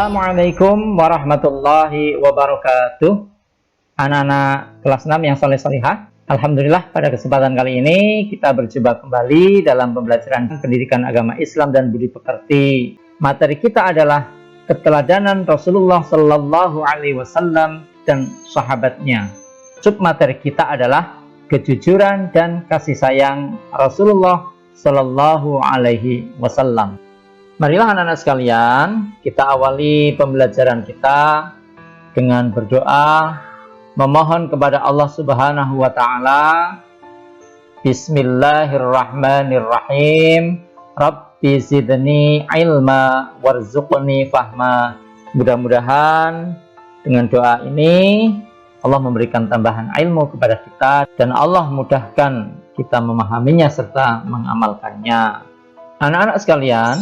Assalamualaikum warahmatullahi wabarakatuh. Anak-anak kelas 6 yang soleh-solihah, alhamdulillah pada kesempatan kali ini kita berjumpa kembali dalam pembelajaran pendidikan agama Islam dan budi pekerti. Materi kita adalah keteladanan Rasulullah Sallallahu Alaihi Wasallam dan sahabatnya. Submateri kita adalah kejujuran dan kasih sayang Rasulullah Sallallahu Alaihi Wasallam. Marilah anak-anak sekalian, kita awali pembelajaran kita dengan berdoa, memohon kepada Allah Subhanahu wa taala. Bismillahirrahmanirrahim. Rabbi zidni ilma warzuqni fahma. Mudah-mudahan dengan doa ini Allah memberikan tambahan ilmu kepada kita dan Allah mudahkan kita memahaminya serta mengamalkannya. Anak-anak sekalian,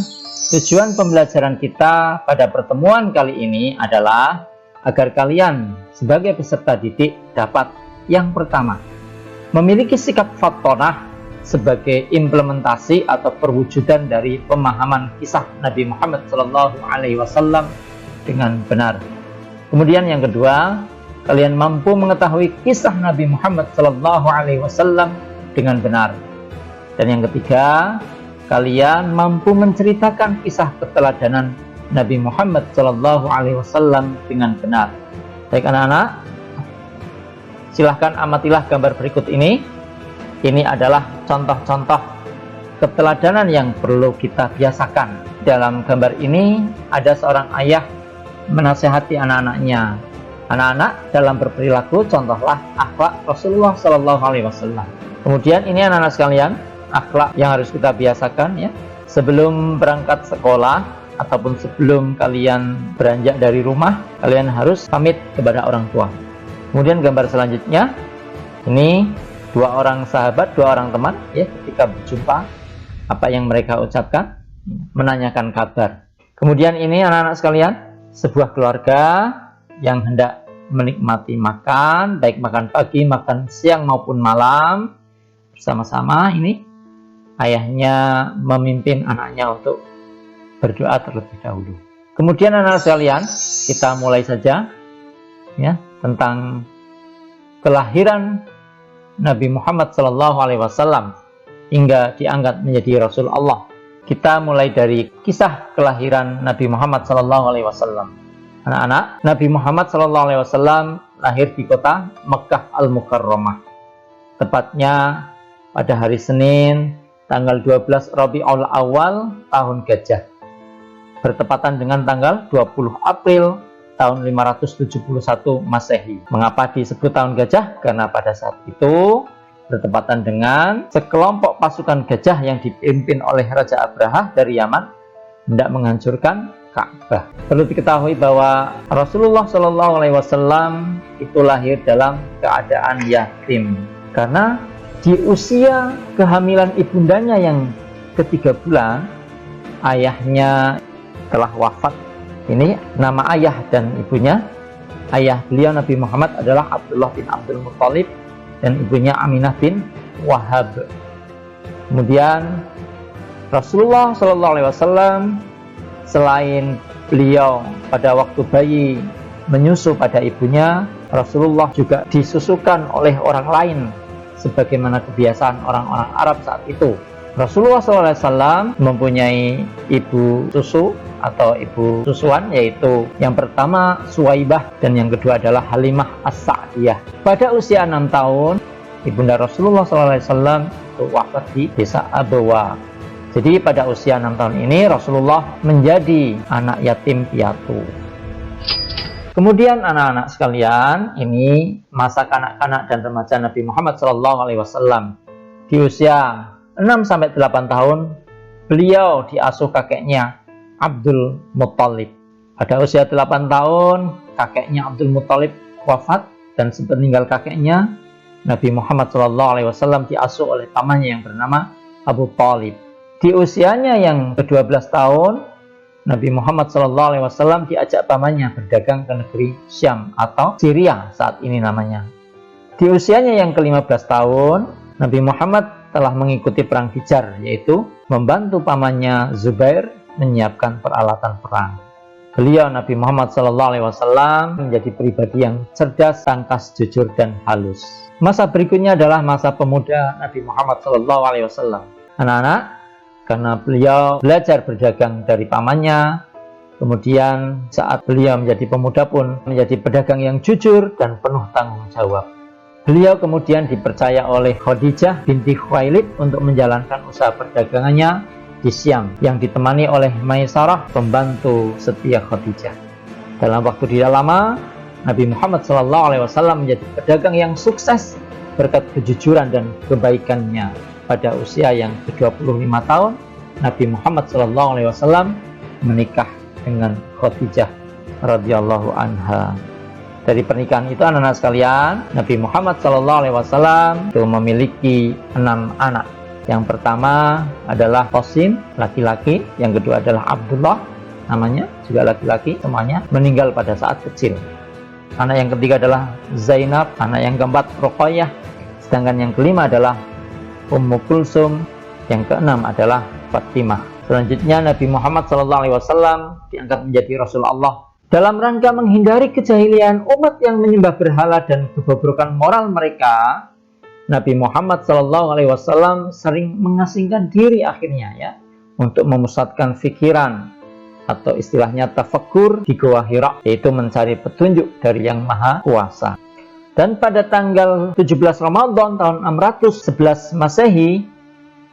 tujuan pembelajaran kita pada pertemuan kali ini adalah agar kalian sebagai peserta didik dapat yang pertama, memiliki sikap fatonah sebagai implementasi atau perwujudan dari pemahaman kisah Nabi Muhammad SAW dengan benar. Kemudian yang kedua, kalian mampu mengetahui kisah Nabi Muhammad SAW dengan benar. Dan yang ketiga, kalian mampu menceritakan kisah keteladanan Nabi Muhammad SAW dengan benar. Baik anak-anak, silahkan amatilah gambar berikut ini. Ini adalah contoh-contoh keteladanan yang perlu kita biasakan. Dalam gambar ini ada seorang ayah menasihati anak-anaknya. Anak-anak dalam berperilaku contohlah akhlak Rasulullah SAW. Kemudian ini anak-anak sekalian, akhlak yang harus kita biasakan ya. Sebelum berangkat sekolah ataupun sebelum kalian beranjak dari rumah, kalian harus pamit kepada orang tua. Kemudian gambar selanjutnya, ini dua orang sahabat, dua orang teman ya, ketika berjumpa, apa yang mereka ucapkan? Menanyakan kabar. Kemudian ini anak-anak sekalian, sebuah keluarga yang hendak menikmati makan, baik makan pagi, makan siang maupun malam bersama-sama. Ini ayahnya memimpin anaknya untuk berdoa terlebih dahulu. Kemudian anak-anak sekalian, kita mulai saja ya tentang kelahiran Nabi Muhammad SAW hingga diangkat menjadi Rasul Allah. Kita mulai dari kisah kelahiran Nabi Muhammad SAW. Anak-anak, Nabi Muhammad SAW lahir di kota Mekkah Al-Mukarramah. Tepatnya pada hari Senin, tanggal 12 Rabiul Awal tahun Gajah, bertepatan dengan tanggal 20 April tahun 571 Masehi. Mengapa disebut tahun Gajah? Karena pada saat itu bertepatan dengan sekelompok pasukan gajah yang dipimpin oleh Raja Abraha dari Yaman hendak menghancurkan Ka'bah. Perlu diketahui bahwa Rasulullah SAW itu lahir dalam keadaan yatim karena di usia kehamilan ibundanya yang ketiga bulan, ayahnya telah wafat. Ini nama ayah dan ibunya. Ayah beliau Nabi Muhammad adalah Abdullah bin Abdul Muttalib dan ibunya Aminah bin Wahab. Kemudian Rasulullah SAW selain beliau pada waktu bayi menyusu pada ibunya, Rasulullah juga disusukan oleh orang lain sebagaimana kebiasaan orang-orang Arab saat itu. Rasulullah SAW mempunyai ibu susu atau ibu susuan, yaitu yang pertama Suwaibah dan yang kedua adalah Halimah As-Sa'diyah. Pada usia 6 tahun, ibunda Rasulullah SAW itu wafat di desa Abawa. Jadi pada usia 6 tahun ini Rasulullah menjadi anak yatim piatu. Kemudian anak-anak sekalian, ini masa kanak-kanak dan remaja Nabi Muhammad SAW. Di usia 6-8 tahun, beliau diasuh kakeknya Abdul Muttalib. Pada usia 8 tahun, kakeknya Abdul Muttalib wafat dan sepeninggal kakeknya, Nabi Muhammad SAW diasuh oleh pamannya yang bernama Abu Thalib. Di usianya yang ke-12 tahun, Nabi Muhammad SAW diajak pamannya berdagang ke negeri Syam atau Syria saat ini namanya. Di usianya yang ke-15 tahun, Nabi Muhammad telah mengikuti perang Hijr, yaitu membantu pamannya Zubair menyiapkan peralatan perang. Beliau Nabi Muhammad SAW menjadi pribadi yang cerdas, tangkas, jujur, dan halus. Masa berikutnya adalah masa pemuda Nabi Muhammad SAW. Anak-anak, karena beliau belajar berdagang dari pamannya, kemudian saat beliau menjadi pemuda pun menjadi pedagang yang jujur dan penuh tanggung jawab. Beliau kemudian dipercaya oleh Khadijah binti Khuwailid untuk menjalankan usaha perdagangannya di Syam yang ditemani oleh Maisarah, pembantu setia Khadijah. Dalam waktu tidak lama, Nabi Muhammad SAW menjadi pedagang yang sukses berkat kejujuran dan kebaikannya. Pada usia yang ke-25 tahun, Nabi Muhammad SAW menikah dengan Khadijah radhiyallahu anha. Dari pernikahan itu, anak-anak sekalian, Nabi Muhammad SAW itu memiliki 6 anak. Yang pertama adalah Qasim, laki-laki. Yang kedua adalah Abdullah, namanya juga laki-laki. Semuanya meninggal pada saat kecil. Anak yang ketiga adalah Zainab. Anak yang keempat Ruqayyah. Sedangkan yang kelima adalah Ummu Kulsum. Yang keenam adalah Fatimah. Selanjutnya Nabi Muhammad SAW diangkat menjadi Rasul Allah dalam rangka menghindari kejahilian umat yang menyembah berhala dan kebobrokan moral mereka. Nabi Muhammad SAW sering mengasingkan diri akhirnya untuk memusatkan pikiran atau istilahnya tafakkur di Gua Hira, yaitu mencari petunjuk dari Yang Maha Kuasa. Dan pada tanggal 17 Ramadan tahun 611 Masehi,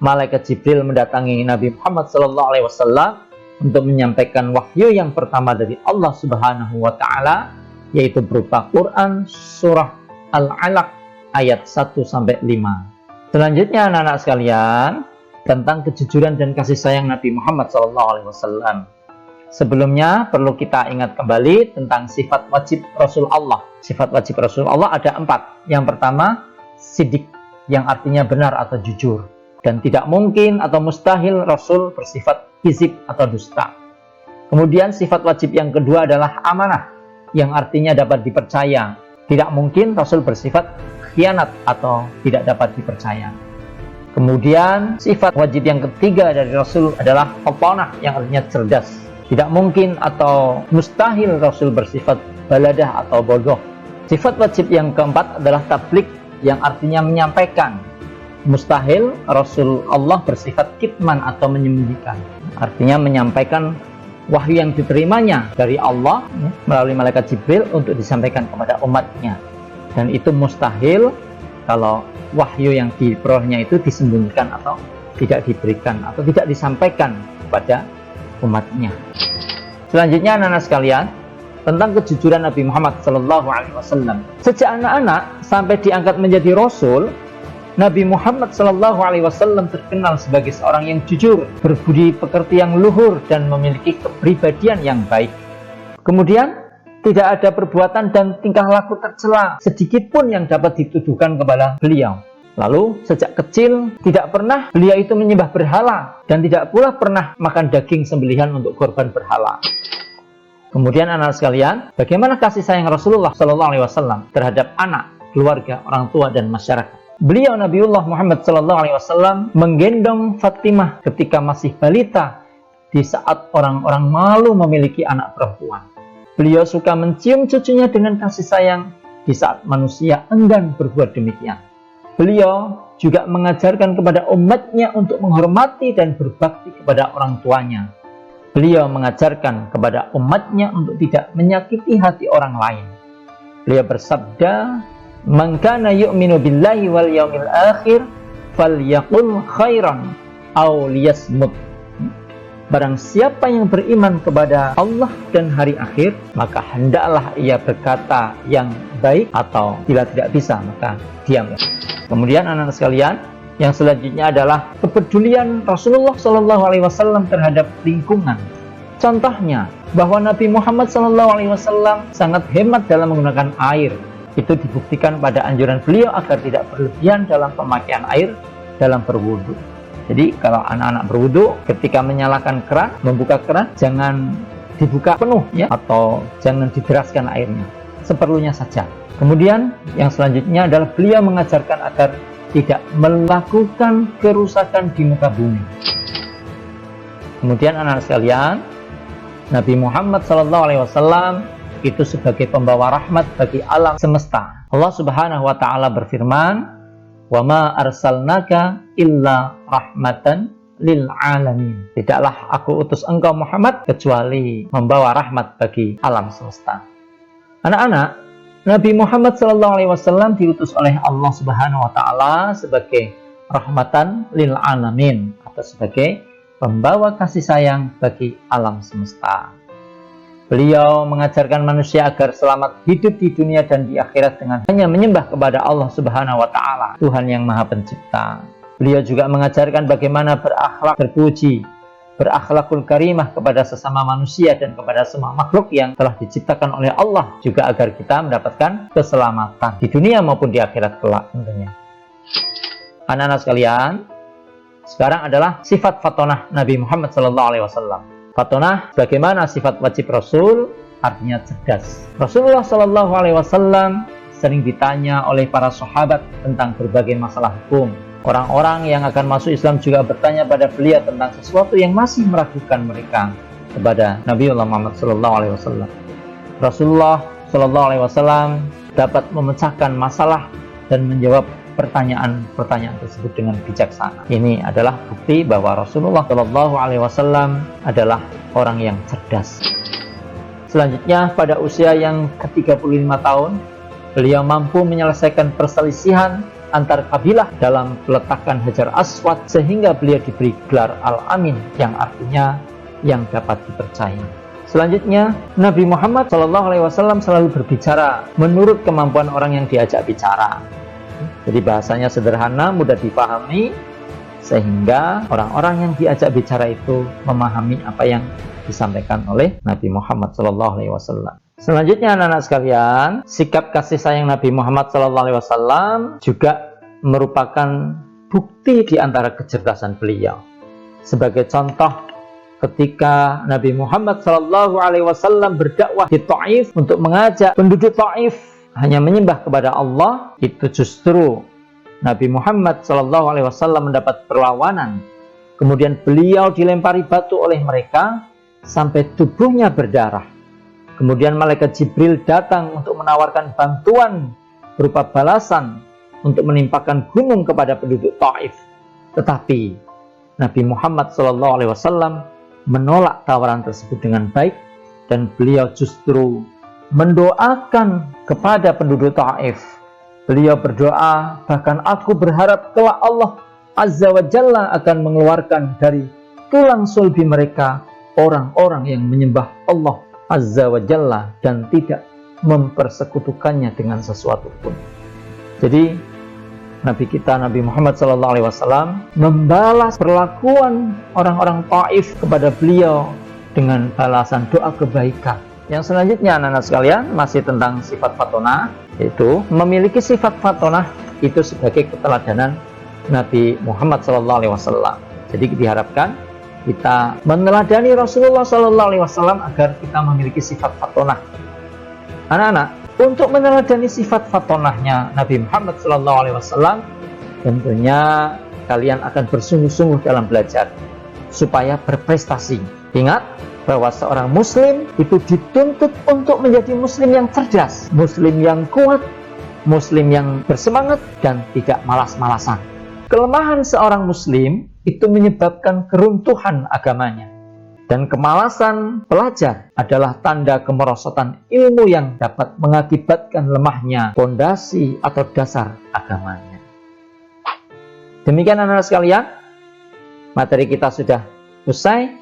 Malaikat Jibril mendatangi Nabi Muhammad SAW untuk menyampaikan wahyu yang pertama dari Allah Subhanahu wa Ta'ala, yaitu berupa Quran surah Al-Alaq ayat 1-5. Selanjutnya anak-anak sekalian, tentang kejujuran dan kasih sayang Nabi Muhammad SAW. Sebelumnya perlu kita ingat kembali tentang sifat wajib Rasul Allah. Sifat wajib Rasul Allah ada 4. Yang pertama, sidik, yang artinya benar atau jujur. Dan tidak mungkin atau mustahil Rasul bersifat kizib atau dusta. Kemudian sifat wajib yang kedua adalah amanah, yang artinya dapat dipercaya. Tidak mungkin Rasul bersifat khianat atau tidak dapat dipercaya. Kemudian sifat wajib yang ketiga dari Rasul adalah qatanah, yang artinya cerdas. Tidak mungkin atau mustahil Rasul bersifat baladah atau bodoh. Sifat wajib yang keempat adalah tabligh, yang artinya menyampaikan. Mustahil Rasul Allah bersifat kitman atau menyembunyikan. Artinya menyampaikan wahyu yang diterimanya dari Allah melalui malaikat Jibril untuk disampaikan kepada umatnya. Dan itu mustahil kalau wahyu yang diperolehnya itu disembunyikan atau tidak diberikan atau tidak disampaikan kepada umatnya. Selanjutnya anak-anak sekalian, tentang kejujuran Nabi Muhammad SAW. Sejak anak-anak sampai diangkat menjadi Rasul, Nabi Muhammad SAW terkenal sebagai seorang yang jujur, berbudi pekerti yang luhur, dan memiliki kepribadian yang baik. Kemudian tidak ada perbuatan dan tingkah laku tercela sedikit pun yang dapat dituduhkan kepada beliau. Lalu sejak kecil tidak pernah beliau itu menyembah berhala dan tidak pula pernah makan daging sembelihan untuk korban berhala. Kemudian anak sekalian, bagaimana kasih sayang Rasulullah SAW terhadap anak, keluarga, orang tua, dan masyarakat? Beliau Nabiullah Muhammad SAW menggendong Fatimah ketika masih balita di saat orang-orang malu memiliki anak perempuan. Beliau suka mencium cucunya dengan kasih sayang di saat manusia enggan berbuat demikian. Beliau juga mengajarkan kepada umatnya untuk menghormati dan berbakti kepada orang tuanya. Beliau mengajarkan kepada umatnya untuk tidak menyakiti hati orang lain. Beliau bersabda, "Man kana yu'minu billahi wal yawmil akhir falyaqul khairan aw liyasmut." Barang siapa yang beriman kepada Allah dan hari akhir, maka hendaklah ia berkata yang baik, atau bila tidak bisa maka diam. Kemudian anak-anak sekalian, yang selanjutnya adalah kepedulian Rasulullah SAW terhadap lingkungan. Contohnya bahwa Nabi Muhammad SAW sangat hemat dalam menggunakan air. Itu dibuktikan pada anjuran beliau agar tidak berlebihan dalam pemakaian air dalam berwudu. Jadi kalau anak-anak berwudu, ketika menyalakan keran, membuka keran, jangan dibuka penuh atau jangan dideraskan airnya, seperlunya saja. Kemudian yang selanjutnya adalah beliau mengajarkan agar tidak melakukan kerusakan di muka bumi. Kemudian anak-anak sekalian, Nabi Muhammad SAW itu sebagai pembawa rahmat bagi alam semesta. Allah Subhanahu wa taala berfirman, "Wa ma arsalnaka illa rahmatan lil alamin." Tidaklah aku utus engkau Muhammad kecuali membawa rahmat bagi alam semesta. Anak-anak, Nabi Muhammad SAW diutus oleh Allah Subhanahu wa taala sebagai rahmatan lil alamin atau sebagai pembawa kasih sayang bagi alam semesta. Beliau mengajarkan manusia agar selamat hidup di dunia dan di akhirat dengan hanya menyembah kepada Allah Subhanahu wa taala, Tuhan yang Maha Pencipta. Beliau juga mengajarkan bagaimana berakhlak terpuji, berakhlakul karimah kepada sesama manusia dan kepada semua makhluk yang telah diciptakan oleh Allah, juga agar kita mendapatkan keselamatan di dunia maupun di akhirat kelak tentunya. Anak-anak sekalian, sekarang adalah sifat fatonah Nabi Muhammad SAW. Fatonah bagaimana sifat wajib Rasul, artinya cerdas. Rasulullah SAW sering ditanya oleh para sahabat tentang berbagai masalah hukum. Orang-orang yang akan masuk Islam juga bertanya pada beliau tentang sesuatu yang masih meragukan mereka kepada Nabiullah Muhammad SAW. Rasulullah SAW dapat memecahkan masalah dan menjawab pertanyaan-pertanyaan tersebut dengan bijaksana. Ini adalah bukti bahwa Rasulullah SAW adalah orang yang cerdas. Selanjutnya, pada usia yang ke-35 tahun, beliau mampu menyelesaikan perselisihan antar kabilah dalam peletakan Hajar Aswad sehingga beliau diberi gelar Al-Amin yang artinya yang dapat dipercaya. Selanjutnya, Nabi Muhammad SAW selalu berbicara menurut kemampuan orang yang diajak bicara. Jadi bahasanya sederhana, mudah dipahami, sehingga orang-orang yang diajak bicara itu memahami apa yang disampaikan oleh Nabi Muhammad SAW. Selanjutnya anak-anak sekalian, sikap kasih sayang Nabi Muhammad SAW juga merupakan bukti di antara kecerdasan beliau. Sebagai contoh, ketika Nabi Muhammad SAW berdakwah di Taif untuk mengajak penduduk Taif hanya menyembah kepada Allah, itu justru Nabi Muhammad SAW mendapat perlawanan. Kemudian beliau dilempari batu oleh mereka sampai tubuhnya berdarah. Kemudian malaikat Jibril datang untuk menawarkan bantuan berupa balasan untuk menimpakan gunung kepada penduduk Taif. Tetapi Nabi Muhammad SAW menolak tawaran tersebut dengan baik, dan beliau justru mendoakan kepada penduduk Taif. Beliau berdoa, bahkan aku berharap kelak Allah Azza wa Jalla akan mengeluarkan dari tulang sulbi mereka orang-orang yang menyembah Allah Azza wa Jalla dan tidak mempersekutukannya dengan sesuatu pun. Jadi Nabi kita Nabi Muhammad SAW membalas perlakuan orang-orang Taif kepada beliau dengan balasan doa kebaikan. Yang selanjutnya anak-anak sekalian, masih tentang sifat fatonah, yaitu memiliki sifat fatonah itu sebagai keteladanan Nabi Muhammad SAW. Jadi diharapkan kita meneladani Rasulullah SAW agar kita memiliki sifat fatonah. Anak-anak, untuk meneladani sifat fatonahnya Nabi Muhammad SAW, tentunya kalian akan bersungguh-sungguh dalam belajar supaya berprestasi. Ingat bahwa seorang muslim itu dituntut untuk menjadi muslim yang cerdas, muslim yang kuat, muslim yang bersemangat dan tidak malas-malasan. Kelemahan seorang muslim itu menyebabkan keruntuhan agamanya, dan kemalasan pelajar adalah tanda kemerosotan ilmu yang dapat mengakibatkan lemahnya fondasi atau dasar agamanya. Demikian anak-anak sekalian, materi kita sudah usai.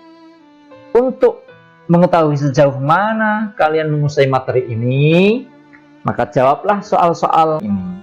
Untuk mengetahui sejauh mana kalian menguasai materi ini, maka jawablah soal-soal ini.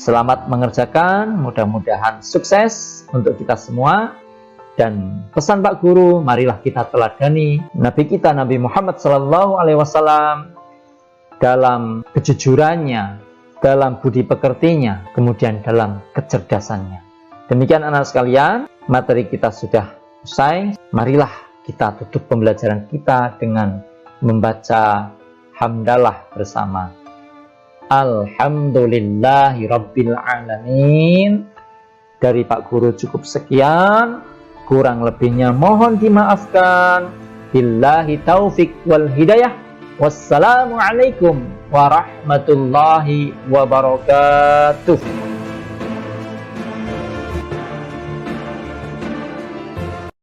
Selamat mengerjakan, mudah-mudahan sukses untuk kita semua. Dan pesan Pak Guru, marilah kita teladani Nabi kita Nabi Muhammad SAW dalam kejujurannya, dalam budi pekertinya, kemudian dalam kecerdasannya. Demikian anak sekalian, materi kita sudah usai. Marilah kita tutup pembelajaran kita dengan membaca hamdalah bersama. Alhamdulillahi Rabbil Alamin. Dari Pak Guru cukup sekian, kurang lebihnya mohon dimaafkan. Billahi taufik wal hidayah. Wassalamualaikum warahmatullahi wabarakatuh.